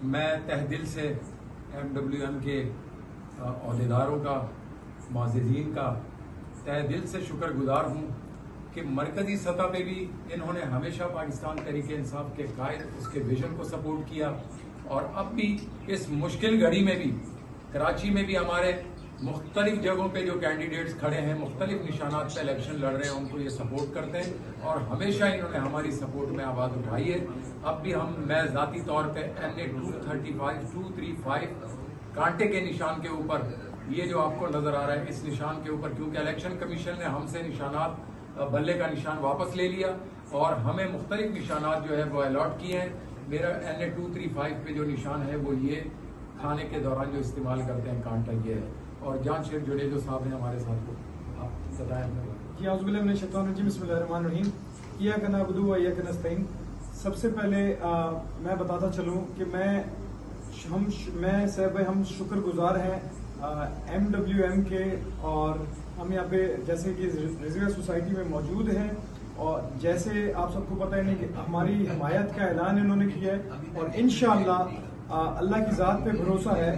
मैं तहे दिल से MWM के अहदेदारों का, मुअज़्ज़िज़ीन का तहे दिल से शुक्रगुजार हूँ कि मरकज़ी सतह पे भी इन्होंने हमेशा पाकिस्तान तहरीक इंसाफ के कायद, उसके विजन को सपोर्ट किया और अब भी इस मुश्किल घड़ी में भी कराची में भी हमारे मुख्तलिफ जगहों पे जो कैंडिडेट्स खड़े हैं, मुख्तलिफ निशानात पे इलेक्शन लड़ रहे हैं, उनको ये सपोर्ट करते हैं और हमेशा इन्होंने हमारी सपोर्ट में आवाज़ उठाई है। अब भी मैं ज़ाती तौर पे NA 235, 235 कांटे के निशान के ऊपर, ये जो आपको नज़र आ रहा है इस निशान के ऊपर, क्योंकि इलेक्शन कमीशन ने हमसे निशानात, बल्ले का निशान वापस ले लिया और हमें मुख्तलिफ निशानात जो है वो अलॉट किए हैं। मेरा NA 235 पे जो निशान है वो ये खाने के दौरान जो इस्तेमाल करते हैं कांटा ये है। और जान शेख जुड़ेजो साहब हैं हमारे साथ, को आप बताएं। जी औज़ुबिल्लाहि मिनश शैतानिर रजीम, बिस्मिल्लाहिर्रहमानिर्रहीम। इय्याका नअबुदु व इय्याका नस्तईन। सबसे पहले मैं बताता चलूं कि हम शुक्रगुजार हैं MWM के, और हम यहाँ पे जैसे कि रिजविया सोसाइटी में मौजूद हैं और जैसे आप सबको पता है कि हमारी हिमायत का ऐलान इन्होंने किया है और इंशाअल्लाह अल्लाह की ज़ात पे भरोसा है।